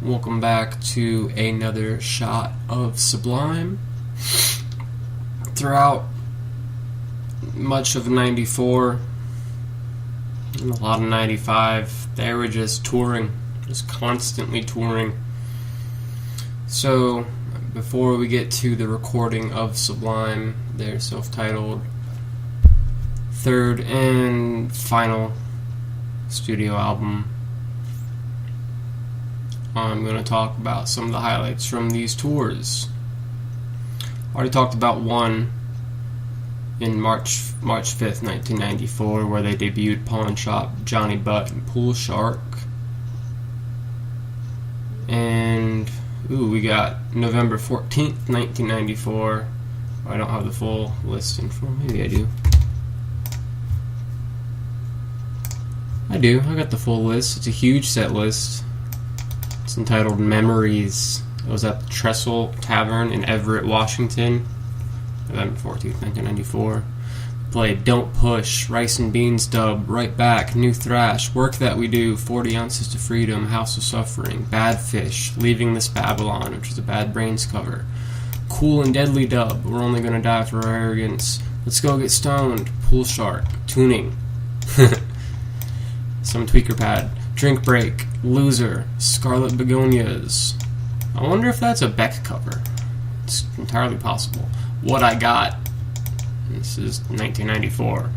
Welcome back to another shot of Sublime. Throughout much of 94 and a lot of 95, they were just touring, just constantly touring. So, before we get to the recording of Sublime, their self-titled third and final studio album, I'm going to talk about some of the highlights from these tours. I already talked about one in March 5th, 1994, where they debuted Pawn Shop, Johnny Butt, and Pool Shark. And, we got November 14th, 1994. I don't have the full list in front. Maybe I do. I got the full list. It's a huge set list. It's entitled Memories. It was at the Trestle Tavern in Everett, Washington, November 14th, 1994. Played Don't Push, Rice and Beans Dub, Right Back, New Thrash, Work That We Do, 40 Ounces to Freedom, House of Suffering, Bad Fish, Leaving This Babylon, which is a Bad Brains cover, Cool and Deadly Dub, We're Only Gonna Die for Our Arrogance, Let's Go Get Stoned, Pool Shark, Tuning, some Tweaker Pad, Drink Break, Loser, Scarlet Begonias. I wonder if that's a Beck cover. It's entirely possible. What I Got. This is 1994.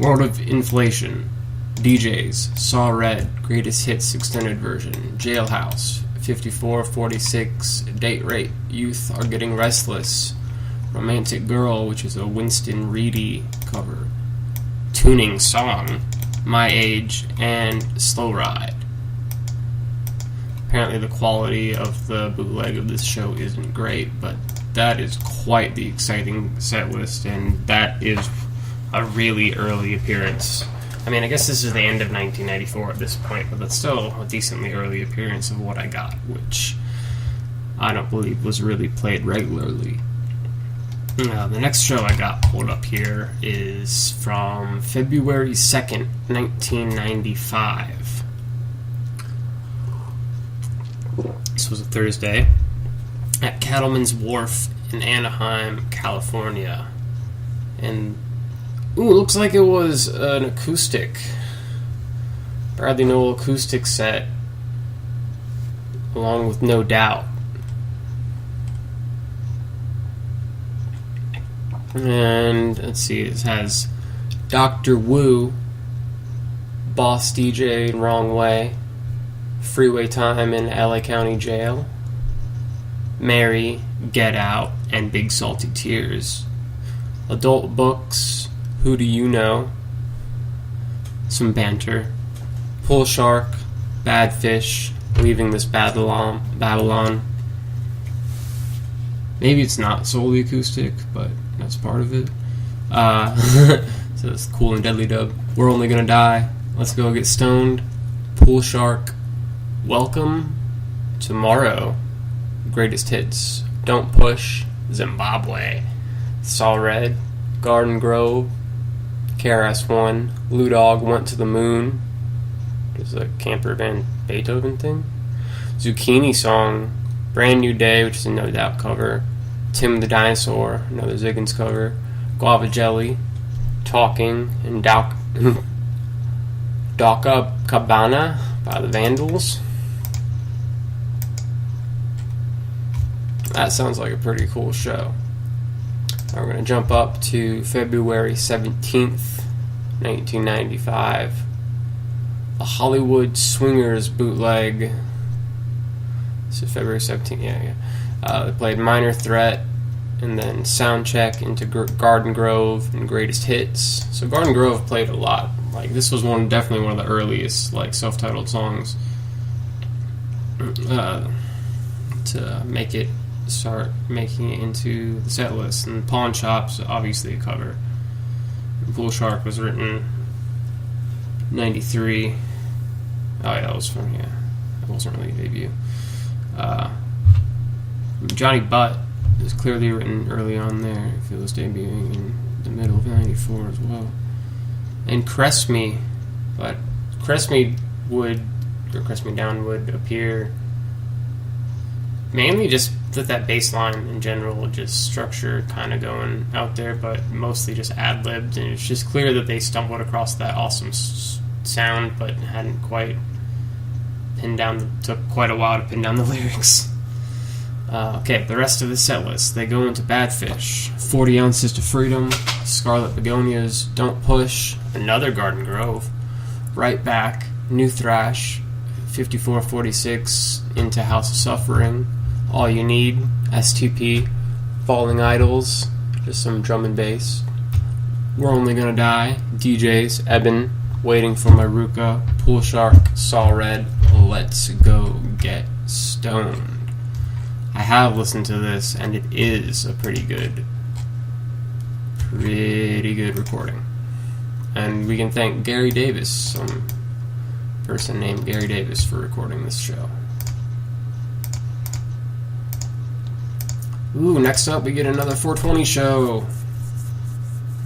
World of Inflation, DJs, Saw Red, Greatest Hits Extended Version, Jailhouse, 5446, Date Rape, Youth Are Getting Restless, Romantic Girl, which is a Winston Reedy cover, Tuning Song, My Age, and Slow Ride. Apparently the quality of the bootleg of this show isn't great, but that is quite the exciting set list, and that is a really early appearance. I mean, I guess this is the end of 1994 at this point, but that's still a decently early appearance of What I Got, which I don't believe was really played regularly. Now, the next show I got pulled up here is from February 2nd, 1995. This was a Thursday at Cattleman's Wharf in Anaheim, California. And, looks like it was an acoustic. Bradley Nowell acoustic set, along with No Doubt. And, let's see, it has Dr. Wu, Boss DJ, Wrong Way, Freeway Time in LA County Jail, Mary, Get Out, and Big Salty Tears. Adult Books, Who Do You Know? Some banter. Pool Shark, Bad Fish, Leaving This Babylon. Maybe it's not solely acoustic, but that's part of it. So it's Cool and Deadly Dub. We're Only Gonna Die. Let's Go Get Stoned. Pool Shark. Welcome. Tomorrow. Greatest Hits. Don't Push. Zimbabwe. Saw Red. Garden Grove. KRS-One. Lou Dog Went to the Moon. It's a Camper Van Beethoven thing. Zucchini Song. Brand New Day, which is a No Doubt cover. Tim the Dinosaur, another Ziggins cover. Guava Jelly. Talking. And Doca Cabana by the Vandals. That sounds like a pretty cool show. Now we're going to jump up to February 17th, 1995. The Hollywood Swingers bootleg. This is February 17th, yeah. They played Minor Threat, and then Soundcheck into Garden Grove and Greatest Hits. So Garden Grove played a lot. Like, this was definitely one of the earliest, like, self-titled songs to start making it into the set list. And Pawn Shop's obviously a cover. And Pool Shark was written 93. Oh yeah, that was from, yeah. That wasn't really a debut. Johnny Butt was clearly written early on there. If it was debuting in the middle of '94 as well. And Crest Me, but Crest Me Down would appear mainly just with that bass line in general, just structure kind of going out there, but mostly just ad-libbed, and it's just clear that they stumbled across that awesome sound, but hadn't quite pinned down, took quite a while to pin down the lyrics. Okay, the rest of the set list, they go into Bad Fish, 40 Ounces to Freedom, Scarlet Begonias, Don't Push, another Garden Grove, Right Back, New Thrash, 5446, Into House of Suffering, All You Need, STP, Falling Idols, just some drum and bass, We're Only Gonna Die, DJs, Eben, Waiting for My Ruka, Pool Shark, Saw Red, Let's Go Get Stoned. I have listened to this, and it is a pretty good recording. And we can thank Gary Davis, some person named Gary Davis, for recording this show. Ooh, next up we get another 420 show,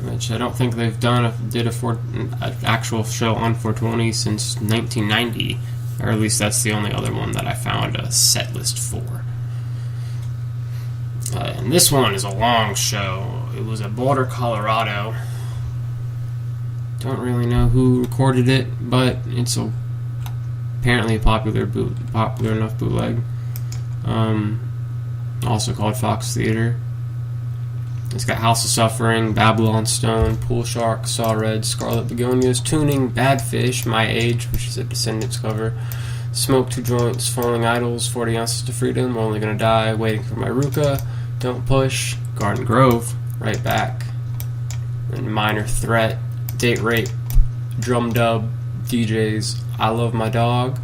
which I don't think they've did an actual show on 420 since 1990, or at least that's the only other one that I found a set list for. And this one is a long show. It was at Boulder, Colorado. Don't really know who recorded it, but it's apparently a popular enough bootleg. Also called Fox Theater. It's got House of Suffering, Babylon Stone, Pool Shark, Saw Red, Scarlet Begonias, Tuning, Bad Fish, My Age, which is a Descendants cover, Smoke Two Joints, Falling Idols, 40 Ounces to Freedom, We're Only Gonna Die, Waiting for My Ruka, Don't Push, Garden Grove, Right Back, and Minor Threat, Date Rape, Drum Dub, DJs, I Love My Dog,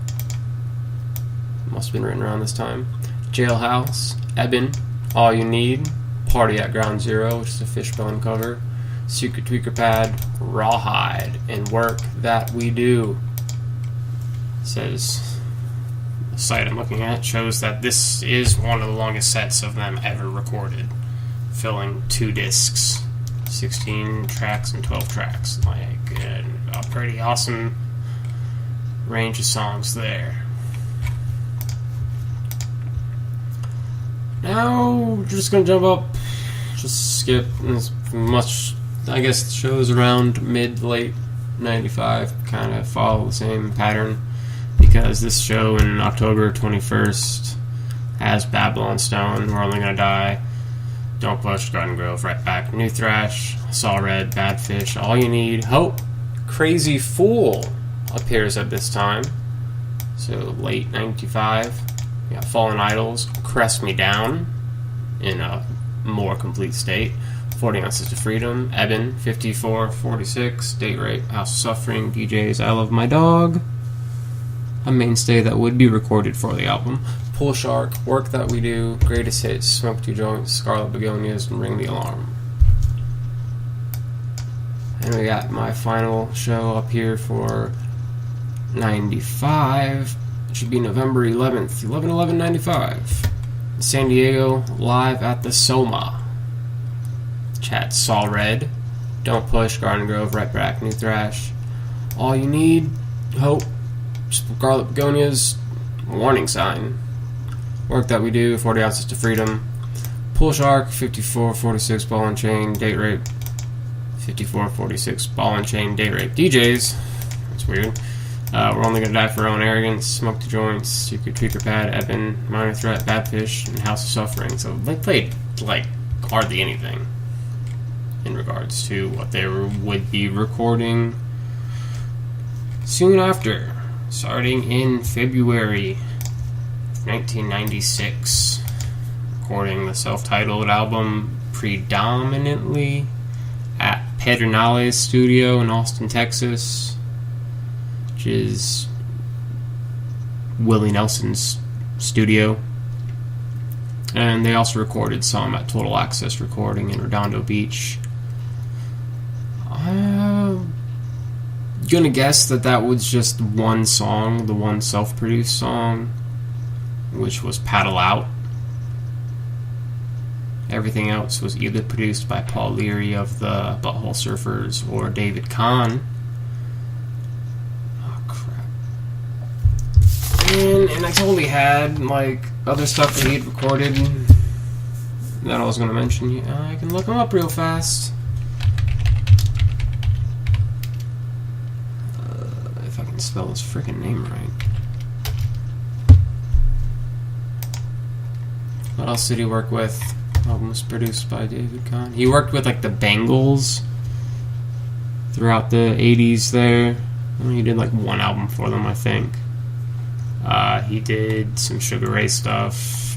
must have been written around this time, Jailhouse, Eben, All You Need, Party at Ground Zero, which is a Fishbone cover, Secret Tweaker Pad, Rawhide, and Work That We Do. It says, the site I'm looking at shows that this is one of the longest sets of them ever recorded, filling 2 discs, 16 tracks and 12 tracks. Like, a pretty awesome range of songs there. Now, we're just going to jump up, just skip as much, I guess the shows around mid-late 95 kind of follow the same pattern, because this show in October 21st has Babylon Stone, We're Only Gonna Die, Don't Push, Garden Grove, Right Back, New Thrash, Saw Red, Bad Fish, All You Need, Hope, Crazy Fool appears at this time, so late 95. We got Fallen Idols, Crest Me Down in a more complete state, 40 Ounces to Freedom, Eben, 5446, Date Rape, House of Suffering, DJs, I Love My Dog, a mainstay that would be recorded for the album, Pool Shark, Work That We Do, Greatest Hits, Smoke Two Joints, Scarlet Begonias, and Ring the Alarm. And we got my final show up here for 95. It should be November 11th, 11/11/95. San Diego, live at the Soma. Chat Saw Red, Don't Push, Garden Grove, Right Back, New Thrash, All You Need, Hope, Scarlet Begonias, Warning Sign, Work That We Do, 40 Ounces to Freedom, Pool Shark, 5446, Ball and Chain, Date Rape, 5446, Ball and Chain, Date Rape, DJs, that's weird. We're Only Gonna Die for Our Own Arrogance, Smoke the Joints, Secret Tweaker Pad, Eben, Minor Threat, Bad Fish, and House of Suffering. So they played, like, hardly anything in regards to what they would be recording soon after, starting in February 1996, recording the self-titled album predominantly at Pedernales Studio in Austin, Texas, which is Willie Nelson's studio. And they also recorded some at Total Access Recording in Redondo Beach. I'm gonna guess that was just one song, the one self-produced song, which was Paddle Out. Everything else was either produced by Paul Leary of the Butthole Surfers or David Kahn. Oh, crap. And I totally had, like, other stuff that he had recorded that I was going to mention. I can look them up real fast. If I can spell his freaking name right. What else did he work with? Album was produced by David Kahn. He worked with, like, the Bangles throughout the 80s there. He did, like, one album for them, I think. He did some Sugar Ray stuff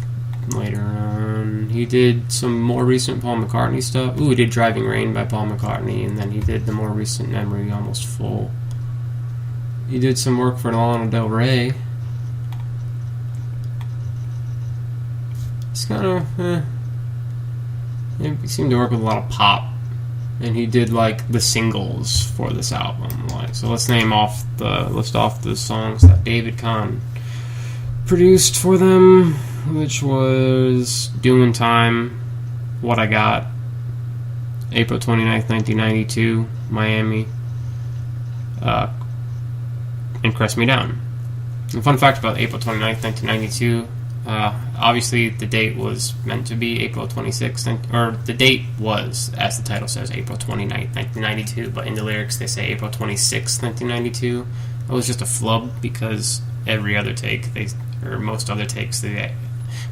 later on. He did some more recent Paul McCartney stuff. He did Driving Rain by Paul McCartney, and then he did the more recent Memory Almost Full. He did some work for Lana Del Rey. It's kind of, he seemed to work with a lot of pop, and he did, like, the singles for this album. Like, so let's list off the songs that David Kahn produced for them, which was Doing Time, What I Got, April 29th, 1992, Miami, and Crest Me Down. And fun fact about April 29th, 1992, obviously the date was meant to be April 26th, or the date was, as the title says, April 29th, 1992, but in the lyrics they say April 26th, 1992. It was just a flub because every other take, or most other takes, they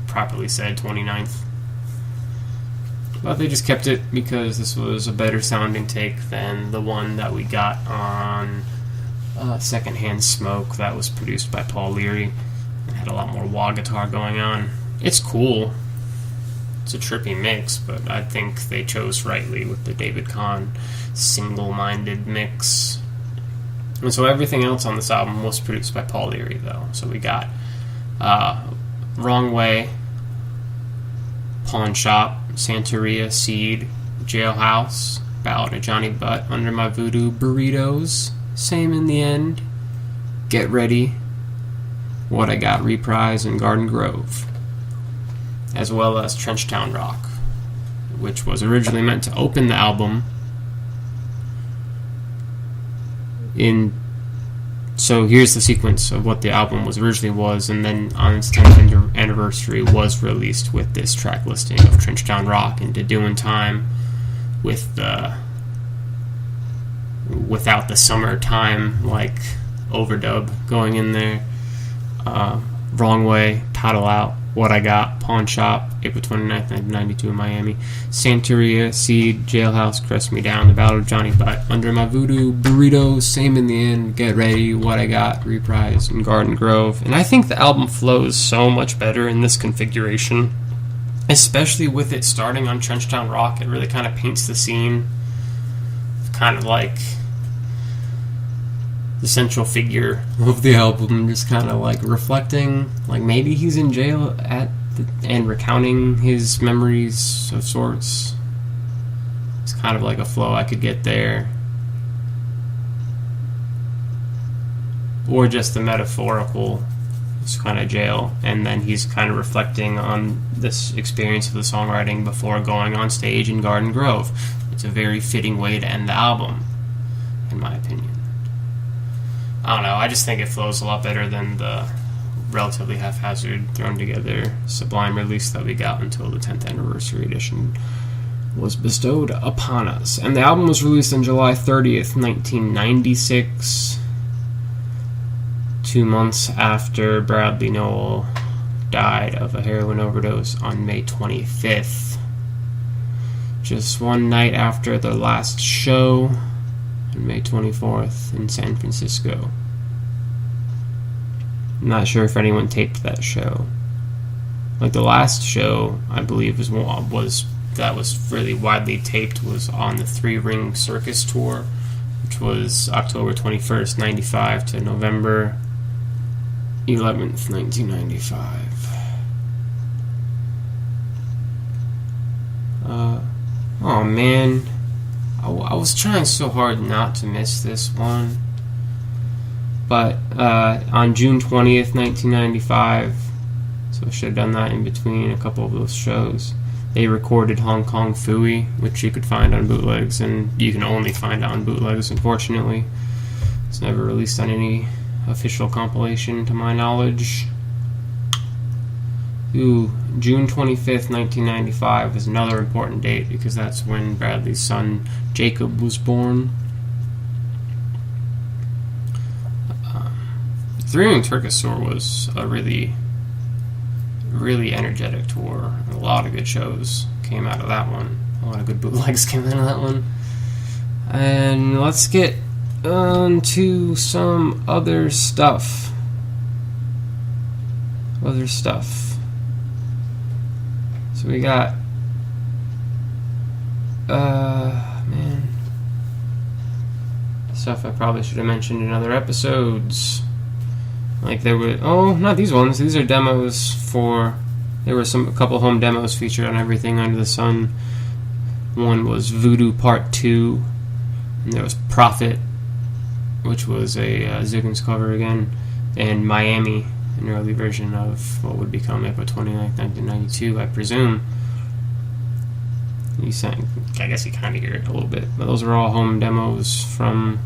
properly said 29th. But they just kept it because this was a better sounding take than the one that we got on Secondhand Smoke that was produced by Paul Leary. It had a lot more wah guitar going on. It's cool. It's a trippy mix, but I think they chose rightly with the David Kahn single-minded mix. And so everything else on this album was produced by Paul Leary, though. So we got Wrong Way, Pawn Shop, Santeria, Seed, Jailhouse, Ballad of Johnny Butt, Under My Voodoo, Burritos, Same in the End, Get Ready, What I Got, Reprise, and Garden Grove, as well as Trenchtown Rock, which was originally meant to open the album. So here's the sequence of what the album originally was, and then on its 10th anniversary was released with this track listing of Trenchtown Rock and Doing Time with without the summertime like overdub going in there. Wrong Way, Paddle Out, What I Got, Pawn Shop, April 29th, 1992 in Miami, Santeria, Seed, Jailhouse, Crest Me Down, The Battle of Johnny Butt, Under My Voodoo, Burritos, Same in the End, Get Ready, What I Got, Reprise, and Garden Grove. And I think the album flows so much better in this configuration, especially with it starting on Trenchtown Rock. It really kind of paints the scene, kind of like the central figure of the album, just kind of like reflecting, like maybe he's in jail and recounting his memories of sorts. It's kind of like a flow I could get there, or just the metaphorical, it's kind of jail, and then he's kind of reflecting on this experience of the songwriting before going on stage in Garden Grove. It's a very fitting way to end the album, in my opinion. I don't know, I just think it flows a lot better than the relatively haphazard, thrown together Sublime release that we got until the 10th anniversary edition was bestowed upon us. And the album was released on July 30th, 1996, 2 months after Bradley Nowell died of a heroin overdose on May 25th. Just one night after their last show on May 24th in San Francisco. I'm not sure if anyone taped that show. Like the last show, I believe, was really widely taped was on the Three Ring Circus tour, which was October 21st, 95 to November 11th, 1995. Oh man, I was trying so hard not to miss this one, but on June 20th, 1995, so I should have done that in between a couple of those shows, they recorded Hong Kong Phooey, which you could find on bootlegs, and you can only find on bootlegs, unfortunately. It's never released on any official compilation, to my knowledge. Ooh, June 25th, 1995 is another important date because that's when Bradley's son Jacob was born. Three-Ring Circus Tour was a really energetic tour. A lot of good shows came out of that one. A lot of good bootlegs came out of that one. And let's get on to some other stuff. So we got stuff I probably should have mentioned in other episodes. Like there were not these ones. These are demos for. There were a couple home demos featured on Everything Under the Sun. One was Voodoo Part 2, and there was Prophet, which was a Ziggins cover again, and Miami, an early version of what would become April 29th, 1992, I presume. I guess you kind of hear it a little bit, but those are all home demos from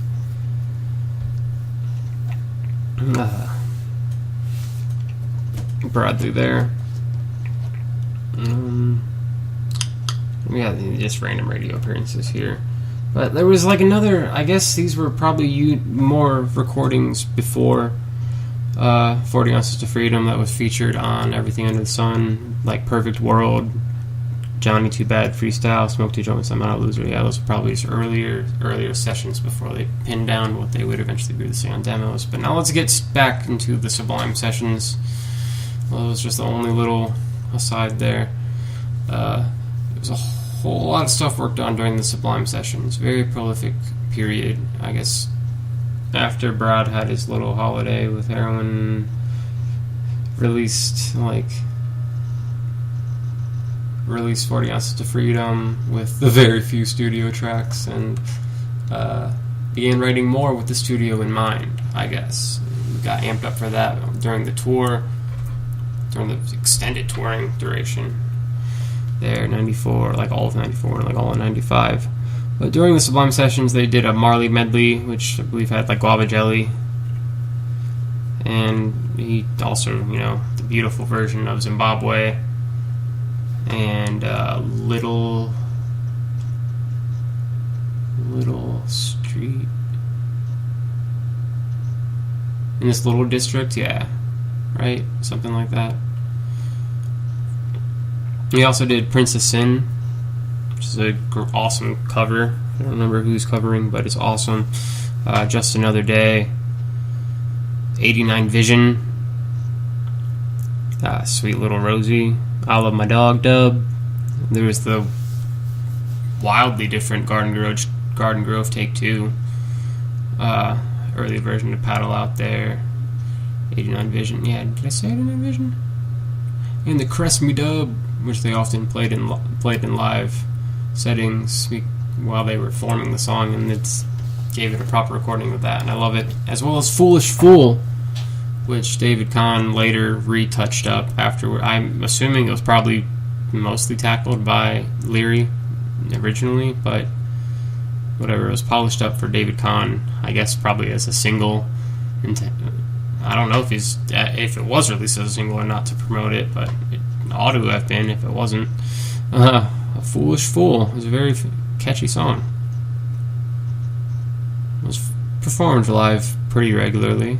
Bradley there. We got just random radio appearances here. But there was like another, I guess these were probably more recordings before 40 Ounces to Freedom that was featured on Everything Under the Sun, like Perfect World, Johnny Too Bad Freestyle, Smoke Two Joints, I'm Not a Loser. Yeah, those were probably his earlier sessions before they pinned down what they would eventually be able to say on demos. But now let's get back into the Sublime sessions. Well, it was just the only little aside there. There was a whole lot of stuff worked on during the Sublime sessions. Very prolific period, I guess. After Brad had his little holiday with heroin, released 40 Ounces to Freedom with the very few studio tracks, and began writing more with the studio in mind, I guess. We got amped up for that during the tour, during the extended touring duration there, 94, like all of 94, like all of 95. But during the Sublime sessions, they did a Marley medley, which I believe had like Guava Jelly, and he also, the beautiful version of Zimbabwe, and Little Street in this little district, yeah, right, something like that. He also did Prince of Sin, which is a awesome cover. I don't remember who's covering, but it's awesome. Just Another Day, 89 Vision, Sweet Little Rosie, I Love My Dog dub. There was the wildly different Garden Grove Take 2, early version of Paddle Out There, 89 Vision. Yeah, did I say 89 Vision? And the Crest Me dub, which they often played in live settings while they were forming the song, and it gave it a proper recording of that, and I love it. As well as Foolish Fool, which David Kahn later retouched up afterward. I'm assuming it was probably mostly tackled by Leary originally, but whatever, it was polished up for David Kahn, I guess probably as a single. I don't know if it was released as a single or not to promote it, but it ought to have been if it wasn't. A Foolish Fool is a very catchy song. It was performed live pretty regularly.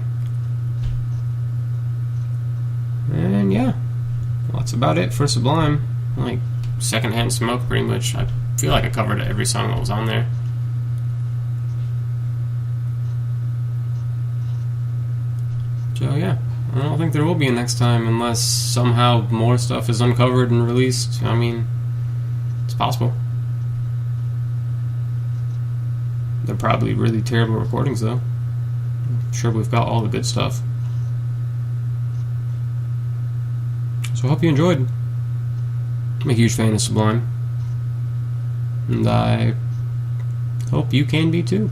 And yeah, well, that's about it for Sublime. Like Secondhand Smoke, pretty much. I feel like I covered every song that was on there. So yeah, I don't think there will be a next time unless somehow more stuff is uncovered and released. I mean, it's possible. They're probably really terrible recordings though. I'm sure we've got all the good stuff. So I hope you enjoyed. I'm a huge fan of Sublime, and I hope you can be too.